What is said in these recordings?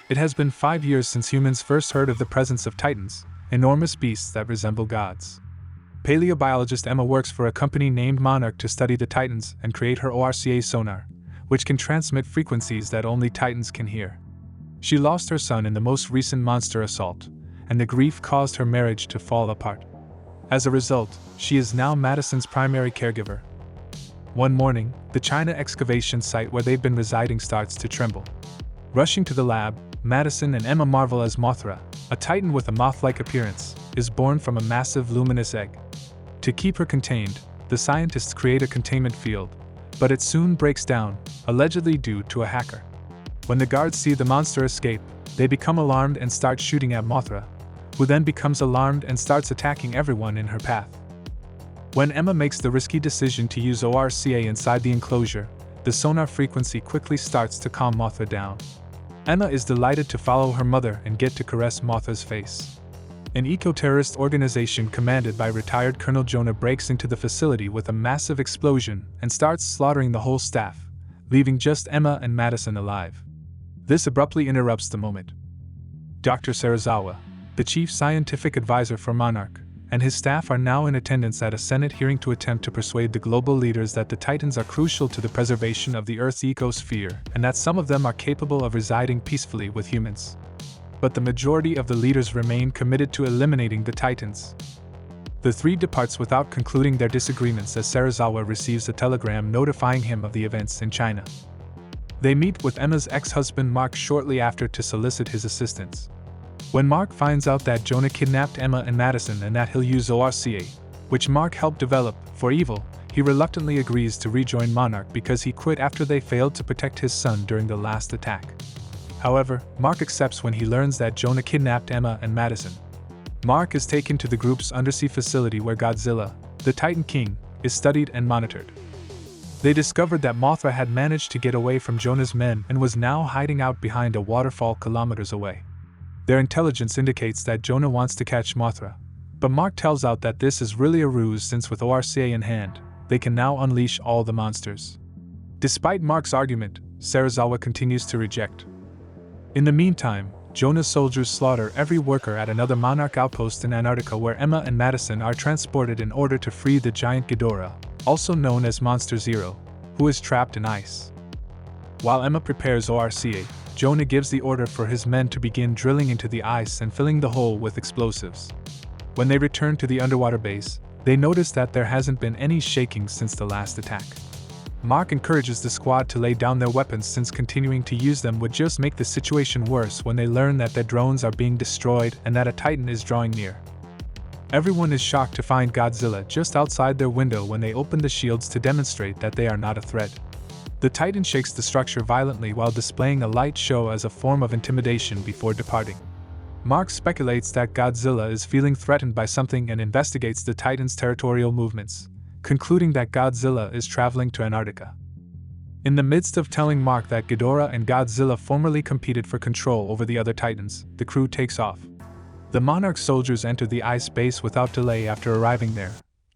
It has been 5 years since humans first heard of the presence of titans, enormous beasts that resemble gods. Paleobiologist Emma works for a company named Monarch to study the titans and create her ORCA sonar, which can transmit frequencies that only titans can hear. She lost her son in the most recent monster assault, and the grief caused her marriage to fall apart. As a result, she is now Madison's primary caregiver. One morning, the China excavation site where they've been residing starts to tremble. Rushing to the lab, Madison and Emma marvel as Mothra, a titan with a moth-like appearance, is born from a massive luminous egg. To keep her contained, the scientists create a containment field, but it soon breaks down, allegedly due to a hacker. When the guards see the monster escape, they become alarmed and start shooting at Mothra, who then becomes alarmed and starts attacking everyone in her path. When Emma makes the risky decision to use ORCA inside the enclosure, the sonar frequency quickly starts to calm Mothra down. Emma is delighted to follow her mother and get to caress Mothra's face. An eco-terrorist organization commanded by retired Colonel Jonah breaks into the facility with a massive explosion and starts slaughtering the whole staff, leaving just Emma and Madison alive. This abruptly interrupts the moment. Dr. Serizawa, the chief scientific advisor for Monarch, and his staff are now in attendance at a Senate hearing to attempt to persuade the global leaders that the Titans are crucial to the preservation of the Earth's ecosphere and that some of them are capable of residing peacefully with humans. But the majority of the leaders remain committed to eliminating the Titans. The three departs without concluding their disagreements as Serizawa receives a telegram notifying him of the events in China. They meet with Emma's ex-husband Mark shortly after to solicit his assistance. When Mark finds out that Jonah kidnapped Emma and Madison and that he'll use ORCA, which Mark helped develop, for evil, he reluctantly agrees to rejoin Monarch because he quit after they failed to protect his son during the last attack. However, Mark accepts when he learns that Jonah kidnapped Emma and Madison. Mark is taken to the group's undersea facility where Godzilla, the Titan King, is studied and monitored. They discovered that Mothra had managed to get away from Jonah's men and was now hiding out behind a waterfall kilometers away. Their intelligence indicates that Jonah wants to catch Mothra, but Mark tells out that this is really a ruse since with ORCA in hand, they can now unleash all the monsters. Despite Mark's argument, Serizawa continues to reject. In the meantime, Jonah's soldiers slaughter every worker at another Monarch outpost in Antarctica where Emma and Madison are transported in order to free the giant Ghidorah, also known as Monster Zero, who is trapped in ice. While Emma prepares ORCA, Jonah gives the order for his men to begin drilling into the ice and filling the hole with explosives. When they return to the underwater base, they notice that there hasn't been any shaking since the last attack. Mark encourages the squad to lay down their weapons since continuing to use them would just make the situation worse when they learn that their drones are being destroyed and that a Titan is drawing near. Everyone is shocked to find Godzilla just outside their window when they open the shields to demonstrate that they are not a threat. The Titan shakes the structure violently while displaying a light show as a form of intimidation before departing. Mark speculates that Godzilla is feeling threatened by something and investigates the Titan's territorial movements, concluding that Godzilla is traveling to Antarctica. In the midst of telling Mark that Ghidorah and Godzilla formerly competed for control over the other Titans, the crew takes off. The Monarch soldiers enter the ice base without delay after arriving there,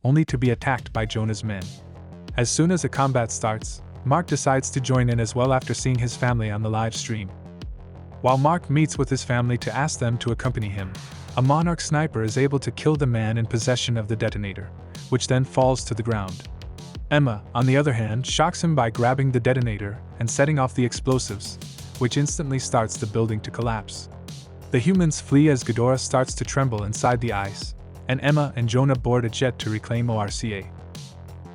only to be attacked by Jonah's men. As soon as the combat starts, Mark decides to join in as well after seeing his family on the live stream. While Mark meets with his family to ask them to accompany him, a Monarch sniper is able to kill the man in possession of the detonator, which then falls to the ground. Emma, on the other hand, shocks him by grabbing the detonator and setting off the explosives, which instantly starts the building to collapse. The humans flee as Ghidorah starts to tremble inside the ice, and Emma and Jonah board a jet to reclaim ORCA.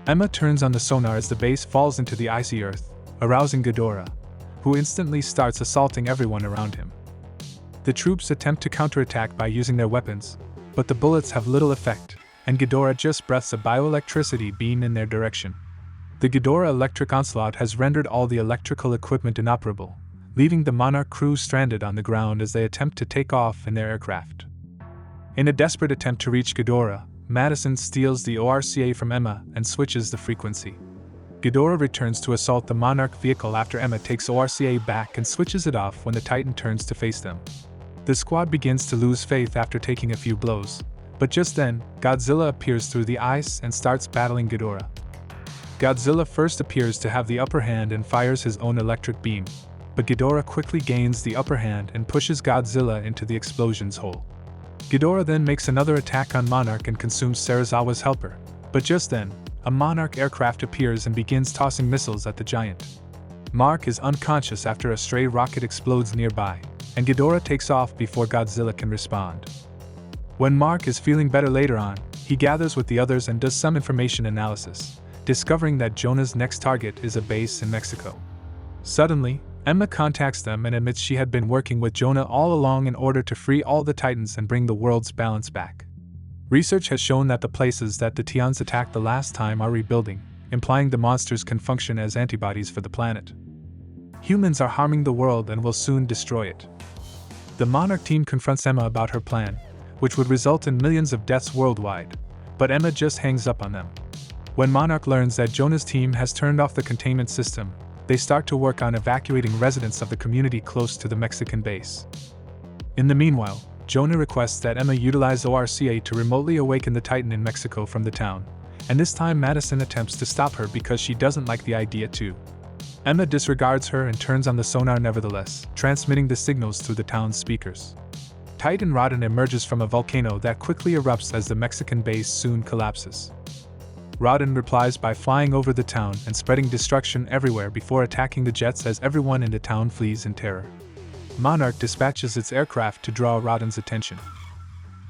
Emma turns on the sonar as the base falls into the icy earth, arousing Ghidorah, who instantly starts assaulting everyone around him. The troops attempt to counterattack by using their weapons, but the bullets have little effect, and Ghidorah just breaths a bioelectricity beam in their direction. The Ghidorah electric onslaught has rendered all the electrical equipment inoperable, leaving the Monarch crew stranded on the ground as they attempt to take off in their aircraft. In a desperate attempt to reach Ghidorah, Madison steals the ORCA from Emma and switches the frequency. Ghidorah returns to assault the Monarch vehicle after Emma takes ORCA back and switches it off when the Titan turns to face them. The squad begins to lose faith after taking a few blows, but just then, Godzilla appears through the ice and starts battling Ghidorah. Godzilla first appears to have the upper hand and fires his own electric beam, but Ghidorah quickly gains the upper hand and pushes Godzilla into the explosion's hole. Ghidorah then makes another attack on Monarch and consumes Serizawa's helper, but just then, a Monarch aircraft appears and begins tossing missiles at the giant. Mark is unconscious after a stray rocket explodes nearby, and Ghidorah takes off before Godzilla can respond. When Mark is feeling better later on, he gathers with the others and does some information analysis, discovering that Jonah's next target is a base in Mexico. Suddenly, Emma contacts them and admits she had been working with Jonah all along in order to free all the Titans and bring the world's balance back. Research has shown that the places that the Tians attacked the last time are rebuilding, implying the monsters can function as antibodies for the planet. Humans are harming the world and will soon destroy it. The Monarch team confronts Emma about her plan, which would result in millions of deaths worldwide, but Emma just hangs up on them. When Monarch learns that Jonah's team has turned off the containment system, they start to work on evacuating residents of the community close to the Mexican base. In the meanwhile, Jonah requests that Emma utilize ORCA to remotely awaken the Titan in Mexico from the town, and this time Madison attempts to stop her because she doesn't like the idea too. Emma disregards her and turns on the sonar nevertheless, transmitting the signals through the town's speakers. Titan Rodden emerges from a volcano that quickly erupts as the Mexican base soon collapses. Rodden replies by flying over the town and spreading destruction everywhere before attacking the jets as everyone in the town flees in terror. Monarch dispatches its aircraft to draw Rodden's attention.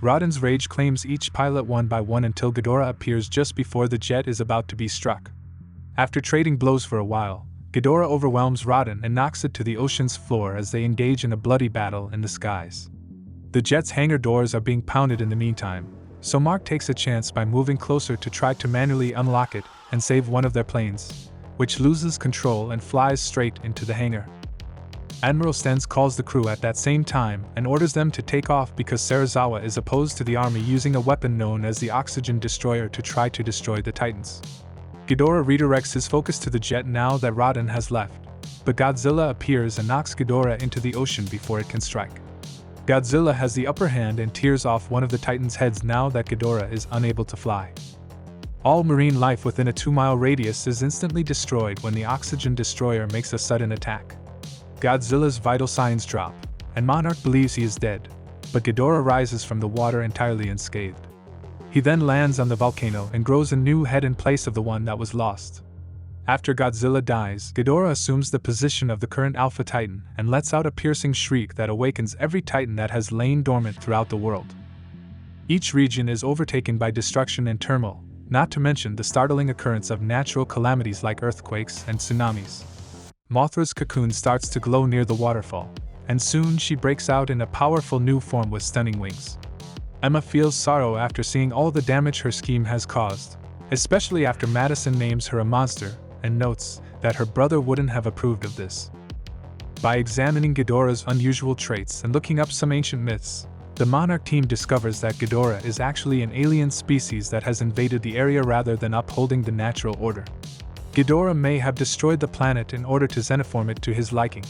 Rodden's rage claims each pilot one by one until Ghidorah appears just before the jet is about to be struck. After trading blows for a while, Ghidorah overwhelms Rodden and knocks it to the ocean's floor as they engage in a bloody battle in the skies. The jet's hangar doors are being pounded in the meantime, so Mark takes a chance by moving closer to try to manually unlock it and save one of their planes, which loses control and flies straight into the hangar. Admiral Stenz calls the crew at that same time and orders them to take off because Serizawa is opposed to the army using a weapon known as the Oxygen Destroyer to try to destroy the Titans. Ghidorah redirects his focus to the jet now that Rodden has left, but Godzilla appears and knocks Ghidorah into the ocean before it can strike. Godzilla has the upper hand and tears off one of the Titans' heads now that Ghidorah is unable to fly. All marine life within a 2-mile radius is instantly destroyed when the Oxygen Destroyer makes a sudden attack. Godzilla's vital signs drop, and Monarch believes he is dead, but Ghidorah rises from the water entirely unscathed. He then lands on the volcano and grows a new head in place of the one that was lost. After Godzilla dies, Ghidorah assumes the position of the current Alpha Titan and lets out a piercing shriek that awakens every Titan that has lain dormant throughout the world. Each region is overtaken by destruction and turmoil, not to mention the startling occurrence of natural calamities like earthquakes and tsunamis. Mothra's cocoon starts to glow near the waterfall, and soon she breaks out in a powerful new form with stunning wings. Emma feels sorrow after seeing all the damage her scheme has caused, especially after Madison names her a monster and notes that her brother wouldn't have approved of this. By examining Ghidorah's unusual traits and looking up some ancient myths, the Monarch team discovers that Ghidorah is actually an alien species that has invaded the area rather than upholding the natural order. Ghidorah may have destroyed the planet in order to xenoform it to his liking.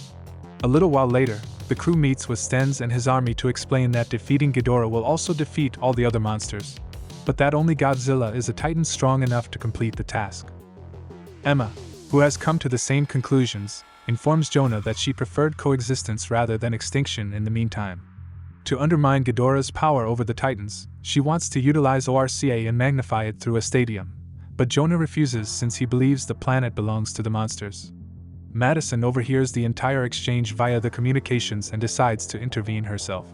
A little while later, the crew meets with Stenz and his army to explain that defeating Ghidorah will also defeat all the other monsters, but that only Godzilla is a Titan strong enough to complete the task. Emma, who has come to the same conclusions, informs Jonah that she preferred coexistence rather than extinction in the meantime. To undermine Ghidorah's power over the Titans, she wants to utilize ORCA and magnify it through a stadium, but Jonah refuses since he believes the planet belongs to the monsters. Madison overhears the entire exchange via the communications and decides to intervene herself.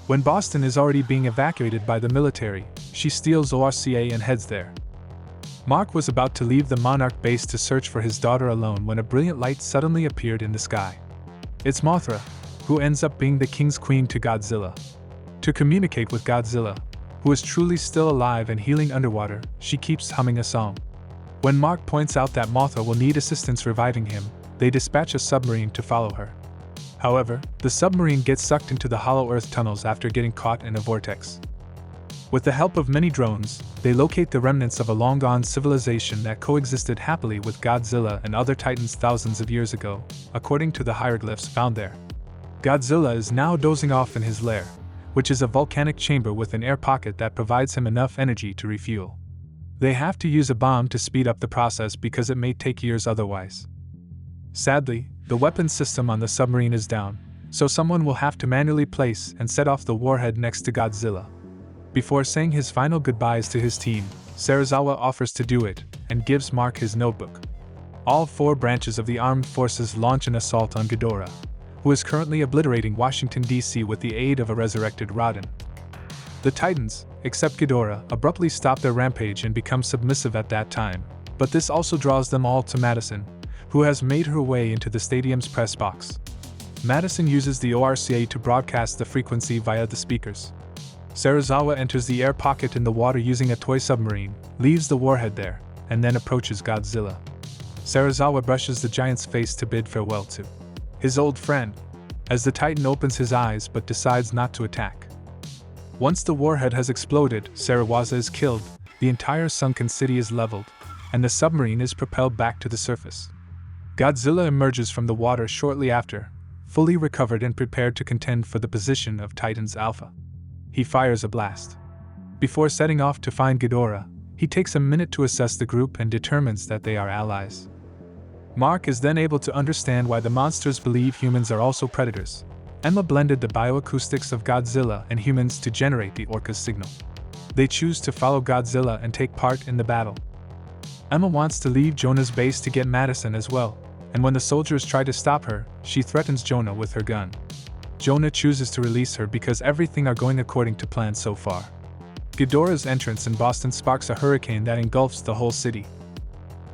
When Boston is already being evacuated by the military, she steals ORCA and heads there. Mark was about to leave the Monarch base to search for his daughter alone when a brilliant light suddenly appeared in the sky. It's Mothra, who ends up being the King's Queen to Godzilla. To communicate with Godzilla, who is truly still alive and healing underwater, she keeps humming a song. When Mark points out that Mothra will need assistance reviving him, they dispatch a submarine to follow her. However, the submarine gets sucked into the hollow Earth tunnels after getting caught in a vortex. With the help of many drones, they locate the remnants of a long-gone civilization that coexisted happily with Godzilla and other Titans thousands of years ago, according to the hieroglyphs found there. Godzilla is now dozing off in his lair, which is a volcanic chamber with an air pocket that provides him enough energy to refuel. They have to use a bomb to speed up the process because it may take years otherwise. Sadly, The weapons system on the submarine is down, so someone will have to manually place and set off the warhead next to Godzilla. Before saying his final goodbyes to his team, Serizawa offers to do it and gives Mark his notebook. All 4 branches of the armed forces launch an assault on Ghidorah, who is currently obliterating Washington, D.C. with the aid of a resurrected Raiden. The Titans, except Ghidorah, abruptly stop their rampage and become submissive at that time, but this also draws them all to Madison, who has made her way into the stadium's press box. Madison uses the ORCA to broadcast the frequency via the speakers. Serizawa enters the air pocket in the water using a toy submarine, leaves the warhead there, and then approaches Godzilla. Serizawa brushes the giant's face to bid farewell to his old friend, as the Titan opens his eyes but decides not to attack. Once the warhead has exploded, Serizawa is killed, the entire sunken city is leveled, and the submarine is propelled back to the surface. Godzilla emerges from the water shortly after, fully recovered and prepared to contend for the position of Titan's Alpha. He fires a blast. Before setting off to find Ghidorah, he takes a minute to assess the group and determines that they are allies. Mark is then able to understand why the monsters believe humans are also predators. Emma blended the bioacoustics of Godzilla and humans to generate the orca's signal. They choose to follow Godzilla and take part in the battle. Emma wants to leave Jonah's base to get Madison as well, and when the soldiers try to stop her, she threatens Jonah with her gun. Jonah chooses to release her because everything are going according to plan so far. Ghidorah's entrance in Boston sparks a hurricane that engulfs the whole city.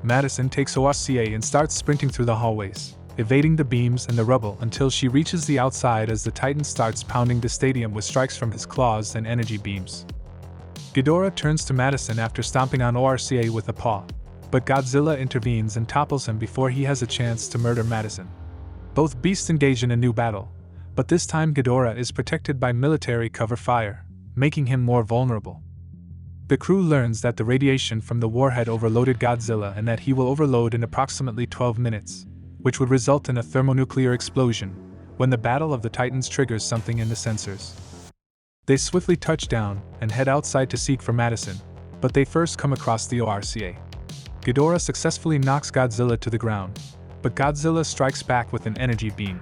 Madison takes ORCA and starts sprinting through the hallways, evading the beams and the rubble until she reaches the outside as the Titan starts pounding the stadium with strikes from his claws and energy beams. Ghidorah turns to Madison after stomping on ORCA with a paw, but Godzilla intervenes and topples him before he has a chance to murder Madison. Both beasts engage in a new battle, but this time Ghidorah is protected by military cover fire, making him more vulnerable. The crew learns that the radiation from the warhead overloaded Godzilla and that he will overload in approximately 12 minutes, which would result in a thermonuclear explosion when the Battle of the Titans triggers something in the sensors. They swiftly touch down and head outside to seek for Madison, but they first come across the ORCA. Ghidorah successfully knocks Godzilla to the ground, but Godzilla strikes back with an energy beam.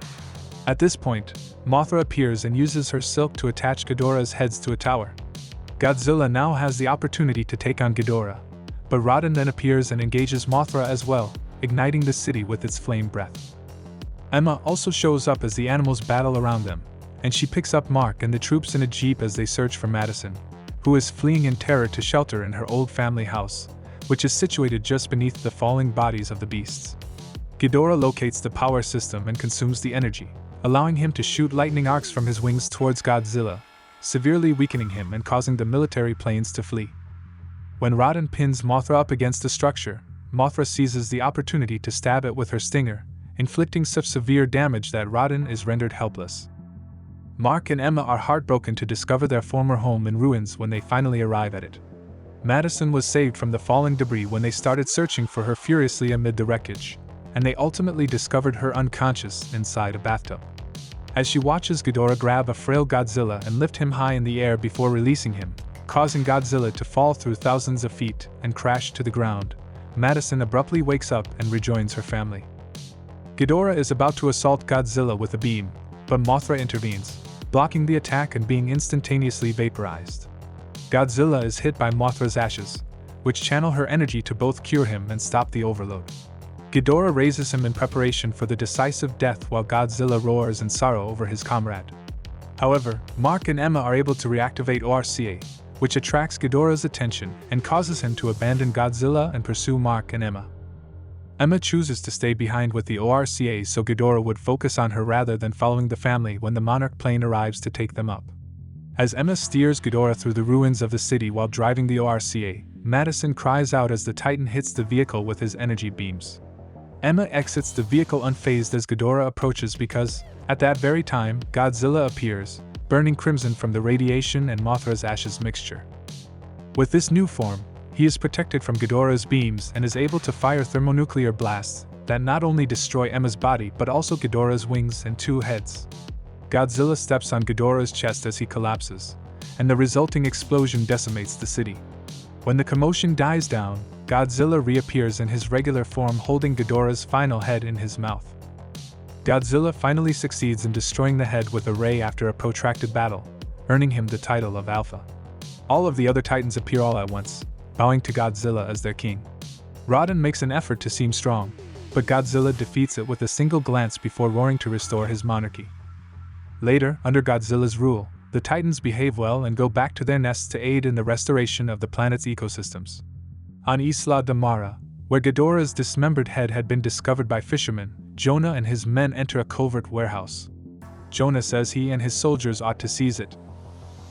At this point, Mothra appears and uses her silk to attach Ghidorah's heads to a tower. Godzilla now has the opportunity to take on Ghidorah, but Raiden then appears and engages Mothra as well, igniting the city with its flame breath. Emma also shows up as the animals battle around them, and she picks up Mark and the troops in a jeep as they search for Madison, who is fleeing in terror to shelter in her old family house, which is situated just beneath the falling bodies of the beasts. Ghidorah locates the power system and consumes the energy, allowing him to shoot lightning arcs from his wings towards Godzilla, severely weakening him and causing the military planes to flee. When Raiden pins Mothra up against a structure, Mothra seizes the opportunity to stab it with her stinger, inflicting such severe damage that Raiden is rendered helpless. Mark and Emma are heartbroken to discover their former home in ruins when they finally arrive at it. Madison was saved from the falling debris when they started searching for her furiously amid the wreckage, and they ultimately discovered her unconscious inside a bathtub. As she watches Ghidorah grab a frail Godzilla and lift him high in the air before releasing him, causing Godzilla to fall through thousands of feet and crash to the ground, Madison abruptly wakes up and rejoins her family. Ghidorah is about to assault Godzilla with a beam, but Mothra intervenes, blocking the attack and being instantaneously vaporized. Godzilla is hit by Mothra's ashes, which channel her energy to both cure him and stop the overload. Ghidorah raises him in preparation for the decisive death while Godzilla roars in sorrow over his comrade. However, Mark and Emma are able to reactivate ORCA, which attracts Ghidorah's attention and causes him to abandon Godzilla and pursue Mark and Emma. Emma chooses to stay behind with the ORCA so Ghidorah would focus on her rather than following the family when the Monarch plane arrives to take them up. As Emma steers Ghidorah through the ruins of the city while driving the ORCA, Madison cries out as the Titan hits the vehicle with his energy beams. Emma exits the vehicle unfazed as Ghidorah approaches because, at that very time, Godzilla appears, burning crimson from the radiation and Mothra's ashes mixture. With this new form, he is protected from Ghidorah's beams and is able to fire thermonuclear blasts that not only destroy Emma's body but also Ghidorah's wings and 2 heads. Godzilla steps on Ghidorah's chest as he collapses, and the resulting explosion decimates the city. When the commotion dies down, Godzilla reappears in his regular form holding Ghidorah's final head in his mouth. Godzilla finally succeeds in destroying the head with a ray after a protracted battle, earning him the title of Alpha. All of the other Titans appear all at once, bowing to Godzilla as their king. Rodan makes an effort to seem strong, but Godzilla defeats it with a single glance before roaring to restore his monarchy. Later, under Godzilla's rule, the Titans behave well and go back to their nests to aid in the restoration of the planet's ecosystems. On Isla de Mara, where Ghidorah's dismembered head had been discovered by fishermen, Jonah and his men enter a covert warehouse. Jonah says he and his soldiers ought to seize it,